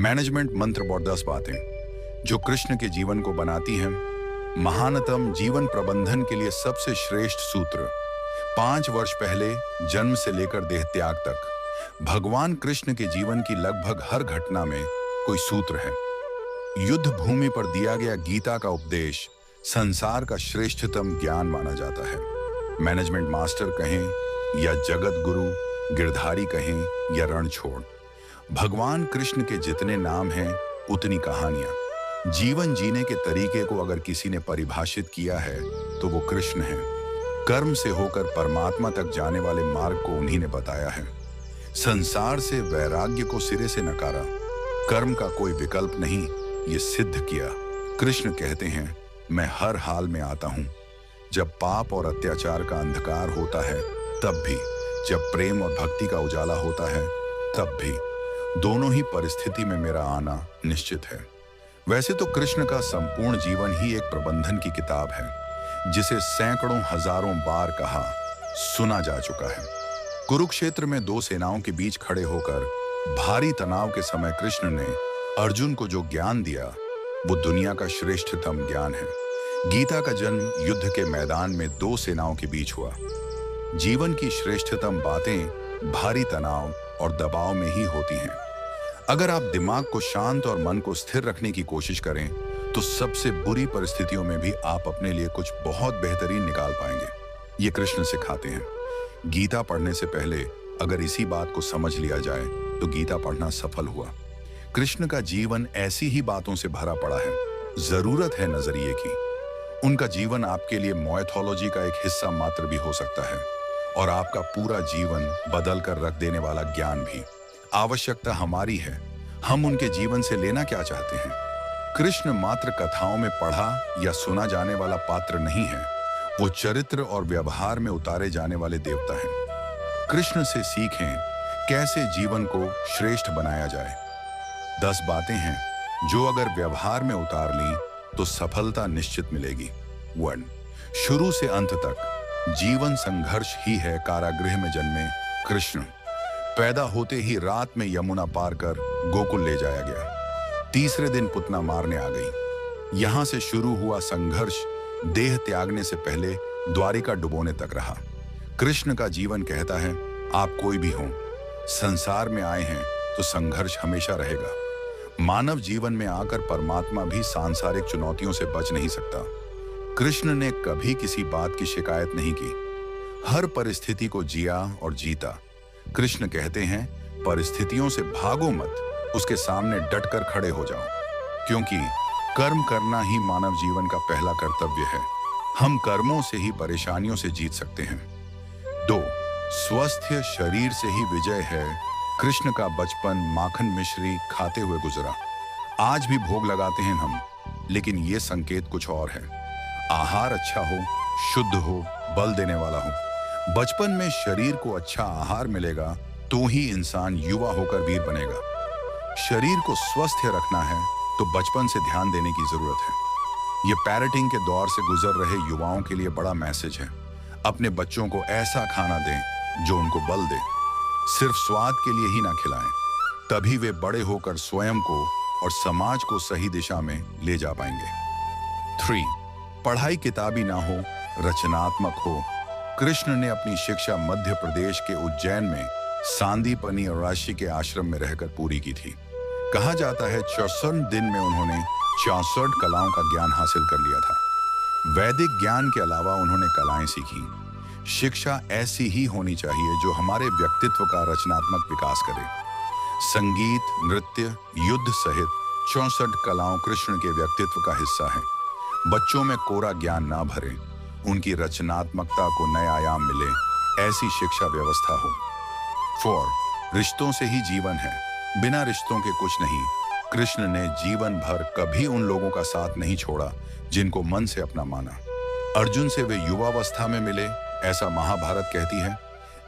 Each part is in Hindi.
मैनेजमेंट मंत्र और 10 बातें जो कृष्ण के जीवन को बनाती हैं महानतम जीवन प्रबंधन के लिए सबसे श्रेष्ठ सूत्र। 5 वर्ष पहले जन्म से लेकर देह त्याग तक भगवान कृष्ण के जीवन की लगभग हर घटना में कोई सूत्र है। युद्ध भूमि पर दिया गया गीता का उपदेश संसार का श्रेष्ठतम ज्ञान माना जाता है। मैनेजमेंट मास्टर कहें या जगत गुरु, गिरधारी कहें या रणछोड़, भगवान कृष्ण के जितने नाम हैं उतनी कहानियां। जीवन जीने के तरीके को अगर किसी ने परिभाषित किया है तो वो कृष्ण है। कर्म से होकर परमात्मा तक जाने वाले मार्ग को उन्हीं ने बताया है। संसार से वैराग्य को सिरे से नकारा, कर्म का कोई विकल्प नहीं, ये सिद्ध किया। कृष्ण कहते हैं, मैं हर हाल में आता हूं। जब पाप और अत्याचार का अंधकार होता है तब भी, जब प्रेम और भक्ति का उजाला होता है तब भी, दोनों ही परिस्थिति में मेरा आना निश्चित है। वैसे तो कृष्ण का संपूर्ण जीवन ही एक प्रबंधन की किताब है, जिसे सैकड़ों हजारों बार कहा सुना जा चुका है। कुरुक्षेत्र में 2 सेनाओं के बीच खड़े होकर भारी तनाव के समय कृष्ण ने अर्जुन को जो ज्ञान दिया वो दुनिया का श्रेष्ठतम ज्ञान है। गीता का जन्म युद्ध के मैदान में 2 सेनाओं के बीच हुआ। जीवन की श्रेष्ठतम बातें भारी तनाव और दबाव में ही होती हैं। अगर आप दिमाग को शांत और मन को स्थिर रखने की कोशिश करें तो सबसे बुरी परिस्थितियों में भी आप अपने लिए कुछ बहुत बेहतरीन निकाल पाएंगे। ये कृष्ण सिखाते हैं। गीता पढ़ने से पहले अगर इसी बात को समझ लिया जाए तो गीता पढ़ना सफल हुआ। कृष्ण का जीवन ऐसी ही बातों से भरा पड़ा है। जरूरत है नजरिए की। उनका जीवन आपके लिए माइथोलॉजी का एक हिस्सा मात्र भी हो सकता है और आपका पूरा जीवन बदल कर रख देने वाला ज्ञान भी। आवश्यकता हमारी है, हम उनके जीवन से लेना क्या चाहते हैं। कृष्ण मात्र कथाओं में पढ़ा या सुना जाने वाला पात्र नहीं है, वो चरित्र और व्यवहार में उतारे जाने वाले देवता हैं। कृष्ण से सीखें कैसे जीवन को श्रेष्ठ बनाया जाए। 10 बातें हैं जो अगर व्यवहार में उतार ली तो सफलता निश्चित मिलेगी। 1. शुरू से अंत तक जीवन संघर्ष ही है। कारागृह में जन्मे कृष्ण पैदा होते ही रात में यमुना पार कर गोकुल ले जाया गया। तीसरे दिन पुतना मारने आ गई। यहां से शुरू हुआ संघर्ष देह त्यागने से पहले द्वारिका डुबोने तक रहा। कृष्ण का जीवन कहता है, आप कोई भी हो, संसार में आए हैं तो संघर्ष हमेशा रहेगा। मानव जीवन में आकर परमात्मा भी सांसारिक चुनौतियों से बच नहीं सकता। कृष्ण ने कभी किसी बात की शिकायत नहीं की, हर परिस्थिति को जिया और जीता। कृष्ण कहते हैं, परिस्थितियों से भागो मत, उसके सामने डटकर खड़े हो जाओ, क्योंकि कर्म करना ही मानव जीवन का पहला कर्तव्य है। हम कर्मों से ही परेशानियों से जीत सकते हैं। 2. स्वस्थ शरीर से ही विजय है। कृष्ण का बचपन माखन मिश्री खाते हुए गुजरा। आज भी भोग लगाते हैं हम, लेकिन ये संकेत कुछ और है। आहार अच्छा हो, शुद्ध हो, बल देने वाला हो। बचपन में शरीर को अच्छा आहार मिलेगा तो ही इंसान युवा होकर वीर बनेगा। शरीर को स्वस्थ रखना है तो बचपन से ध्यान देने की जरूरत है। ये पैरेंटिंग के दौर से गुजर रहे युवाओं के लिए बड़ा मैसेज है। अपने बच्चों को ऐसा खाना दें जो उनको बल दे। सिर्फ स्वाद के लिए ही ना खिलाएं, तभी वे बड़े होकर स्वयं को और समाज को सही दिशा में ले जा पाएंगे। 3. पढ़ाई किताबी ना हो, रचनात्मक हो। कृष्ण ने अपनी शिक्षा मध्य प्रदेश के उज्जैन में सांदीपनी और राशि के आश्रम में रहकर पूरी की थी। कहा जाता है 64 दिन में उन्होंने 64 कलाओं का ज्ञान हासिल कर लिया था। वैदिक ज्ञान के अलावा उन्होंने कलाएं सीखी। शिक्षा ऐसी ही होनी चाहिए जो हमारे व्यक्तित्व का रचनात्मक विकास करे। संगीत, नृत्य, युद्ध सहित 64 कलाओं कृष्ण के व्यक्तित्व का हिस्सा है। बच्चों में कोरा ज्ञान ना भरे, उनकी रचनात्मकता को नया आयाम मिले, ऐसी शिक्षा व्यवस्था हो। 4. रिश्तों से ही जीवन है, बिना रिश्तों के कुछ नहीं। कृष्ण ने जीवन भर कभी उन लोगों का साथ नहीं छोड़ा जिनको मन से अपना माना। अर्जुन से वे युवावस्था में मिले, ऐसा महाभारत कहती है,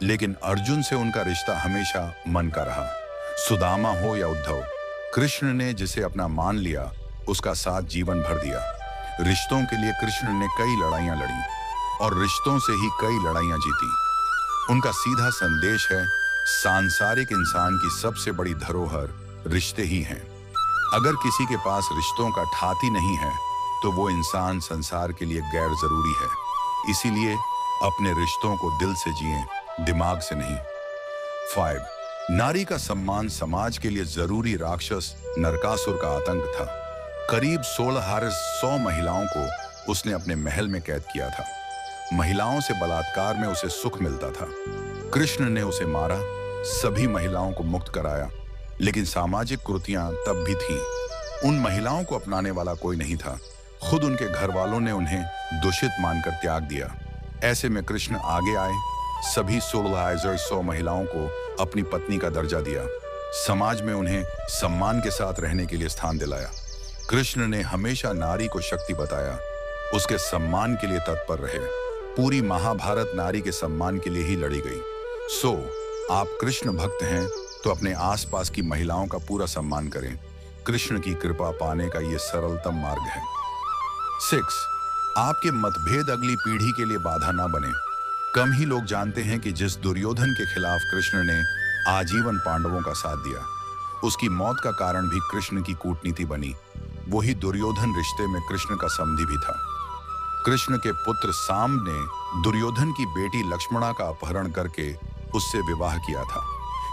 लेकिन अर्जुन से उनका रिश्ता हमेशा मन का रहा। सुदामा हो या उद्धव, कृष्ण ने जिसे अपना मान लिया उसका साथ जीवन भर दिया। रिश्तों के लिए कृष्ण ने कई लड़ाइयां लड़ी और रिश्तों से ही कई लड़ाइयां जीती। उनका सीधा संदेश है, सांसारिक इंसान की सबसे बड़ी धरोहर रिश्ते ही हैं। अगर किसी के पास रिश्तों का ठाती नहीं है तो वो इंसान संसार के लिए गैर जरूरी है। इसीलिए अपने रिश्तों को दिल से जिएं, दिमाग से नहीं। 5. नारी का सम्मान समाज के लिए जरूरी। राक्षस नरकासुर का आतंक था। करीब 1600 महिलाओं को उसने अपने महल में कैद किया था। महिलाओं से बलात्कार में उसे सुख मिलता था। कृष्ण ने उसे मारा, सभी महिलाओं को मुक्त कराया, लेकिन सामाजिक कुरीतियां तब भी थीं। उन महिलाओं को अपनाने वाला कोई नहीं था। खुद उनके घर वालों ने उन्हें दूषित मानकर त्याग दिया। ऐसे में कृष्ण आगे आए, सभी 1600 महिलाओं को अपनी पत्नी का दर्जा दिया, समाज में उन्हें सम्मान के साथ रहने के लिए स्थान दिलाया। कृष्ण ने हमेशा नारी को शक्ति बताया, उसके सम्मान के लिए तत्पर रहे। पूरी महाभारत नारी के सम्मान के लिए ही लड़ी गई। आप कृष्ण भक्त हैं तो अपने आसपास की महिलाओं का पूरा सम्मान करें। कृष्ण की कृपा पाने का यह सरलतम मार्ग है। 6. आपके मतभेद अगली पीढ़ी के लिए बाधा ना बने। कम ही लोग जानते हैं कि जिस दुर्योधन के खिलाफ कृष्ण ने आजीवन पांडवों का साथ दिया, उसकी मौत का कारण भी कृष्ण की कूटनीति बनी। वही दुर्योधन रिश्ते में कृष्ण का समधी भी था। कृष्ण के पुत्र साम ने दुर्योधन की बेटी लक्ष्मणा का अपहरण करके उससे विवाह किया था,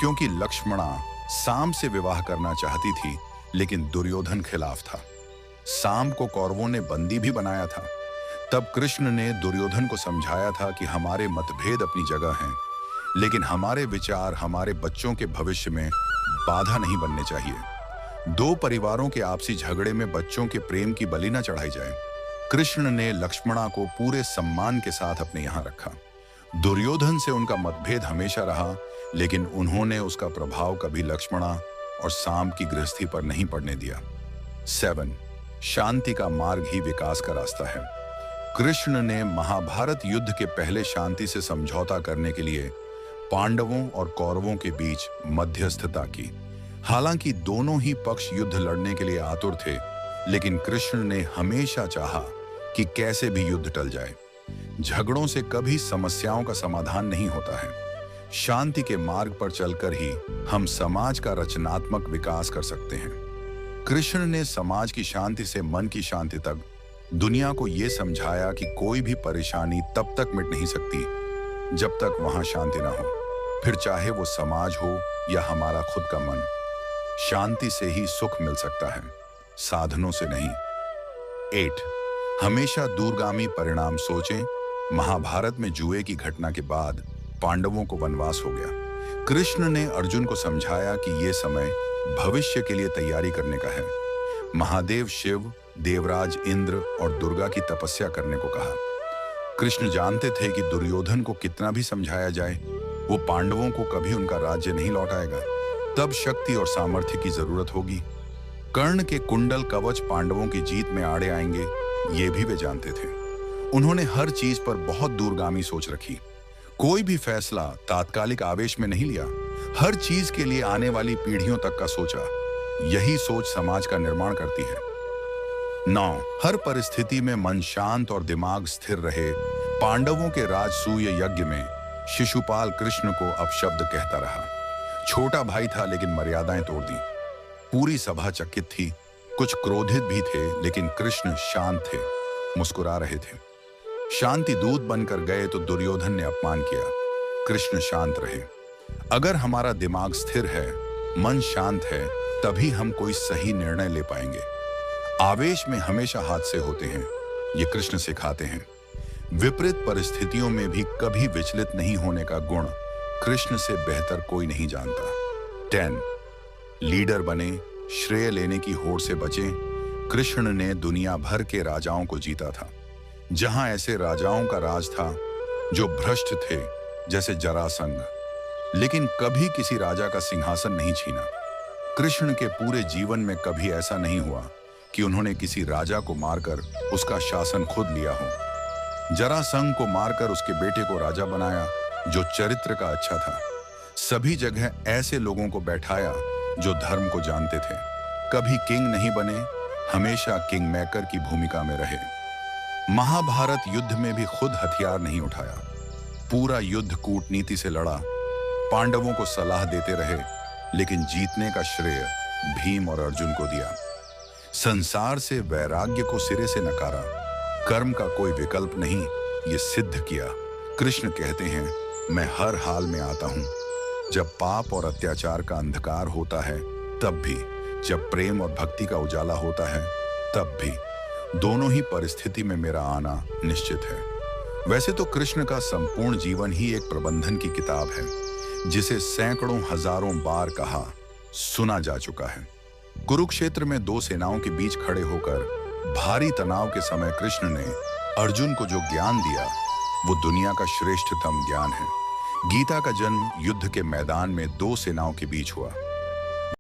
क्योंकि लक्ष्मणा साम से विवाह करना चाहती थी, लेकिन दुर्योधन खिलाफ था। साम को कौरवों ने बंदी भी बनाया था। तब कृष्ण ने दुर्योधन को समझाया था कि हमारे मतभेद अपनी जगह हैं, लेकिन हमारे विचार हमारे बच्चों के भविष्य में बाधा नहीं बनने चाहिए। दो परिवारों के आपसी झगड़े में बच्चों के प्रेम की बलि न चढ़ाई जाए। कृष्ण ने लक्ष्मणा को पूरे सम्मान के साथ अपने यहाँ रखा। दुर्योधन से उनका मतभेद हमेशा रहा, लेकिन उन्होंने उसका प्रभाव कभी लक्ष्मणा और साम की गृहस्थी पर नहीं पड़ने दिया। 7. शांति का मार्ग ही विकास का रास्ता है। कृष्ण ने महाभारत युद्ध के पहले शांति से समझौता करने के लिए पांडवों और कौरवों के बीच मध्यस्थता की। हालांकि दोनों ही पक्ष युद्ध लड़ने के लिए आतुर थे, लेकिन कृष्ण ने हमेशा चाहा कि कैसे भी युद्ध टल जाए। झगड़ों से कभी समस्याओं का समाधान नहीं होता है। शांति के मार्ग पर चलकर ही हम समाज का रचनात्मक विकास कर सकते हैं। कृष्ण ने समाज की शांति से मन की शांति तक दुनिया को यह समझाया कि कोई भी परेशानी तब तक मिट नहीं सकती जब तक वहां शांति ना हो, फिर चाहे वो समाज हो या हमारा खुद का मन। शांति से ही सुख मिल सकता है, साधनों से नहीं। 8. हमेशा दूरगामी परिणाम सोचें। महाभारत में जुए की घटना के बाद पांडवों को वनवास हो गया। कृष्ण ने अर्जुन को समझाया कि यह समय भविष्य के लिए तैयारी करने का है। महादेव शिव, देवराज इंद्र और दुर्गा की तपस्या करने को कहा। कृष्ण जानते थे कि दुर्योधन को कितना भी समझाया जाए, वो पांडवों को कभी उनका राज्य नहीं लौटाएगा। तब शक्ति और सामर्थ्य की जरूरत होगी। कर्ण के कुंडल कवच पांडवों की जीत में आड़े आएंगे, ये भी वे जानते थे। उन्होंने हर चीज पर बहुत दूरगामी सोच रखी। कोई भी फैसला तात्कालिक आवेश में नहीं लिया। हर चीज के लिए आने वाली पीढ़ियों तक का सोचा। यही सोच समाज का निर्माण करती है। 9. हर परिस्थिति में मन शांत और दिमाग स्थिर रहे। पांडवों के राजसूय यज्ञ में शिशुपाल कृष्ण को अपशब्द कहता रहा। छोटा भाई था, लेकिन मर्यादाएं तोड़ दी। पूरी सभा चकित थी, कुछ क्रोधित भी थे, लेकिन कृष्ण शांत थे, मुस्कुरा रहे थे। शांति दूत बनकर गए तो दुर्योधन ने अपमान किया। कृष्ण शांत रहे। अगर हमारा दिमाग स्थिर है, मन शांत है, तभी हम कोई सही निर्णय ले पाएंगे। आवेश में हमेशा हादसे होते हैं, ये कृष्ण सिखाते हैं। विपरीत परिस्थितियों में भी कभी विचलित नहीं होने का गुण कृष्ण से बेहतर कोई नहीं जानता। 10. लीडर बने, श्रेय लेने की होड़ से बचें। कृष्ण ने दुनिया भर के राजाओं को जीता था। जहां ऐसे राजाओं का राज था जो भ्रष्ट थे, जैसे जरासंध, लेकिन कभी किसी राजा का सिंहासन नहीं छीना। कृष्ण के पूरे जीवन में कभी ऐसा नहीं हुआ कि उन्होंने किसी राजा को मारकर उसका शासन खुद लिया हो। जरासंध को मारकर उसके बेटे को राजा बनाया, जो चरित्र का अच्छा था। सभी जगह ऐसे लोगों को बैठाया जो धर्म को जानते थे। कभी किंग नहीं बने, हमेशा किंग मेकर की भूमिका में रहे। महाभारत युद्ध में भी खुद हथियार नहीं उठाया, पूरा युद्ध कूटनीति से लड़ा। पांडवों को सलाह देते रहे, लेकिन जीतने का श्रेय भीम और अर्जुन को दिया। संसार से वैराग्य को सिरे से नकारा, कर्म का कोई विकल्प नहीं, ये सिद्ध किया। कृष्ण कहते हैं, मैं हर हाल में आता हूं, जब पाप और अत्याचार का अंधकार होता है तब भी, जब प्रेम और भक्ति का उजाला होता है तब भी, दोनों ही परिस्थिति में मेरा आना निश्चित है। वैसे तो कृष्ण का संपूर्ण जीवन ही एक प्रबंधन की किताब है, जिसे सैकड़ों हजारों बार कहा सुना जा चुका है। कुरुक्षेत्र में दो सेनाओं के बीच खड़े होकर भारी तनाव के समय कृष्ण ने अर्जुन को जो ज्ञान दिया, वो दुनिया का श्रेष्ठतम ज्ञान है। गीता का जन्म युद्ध के मैदान में दो सेनाओं के बीच हुआ।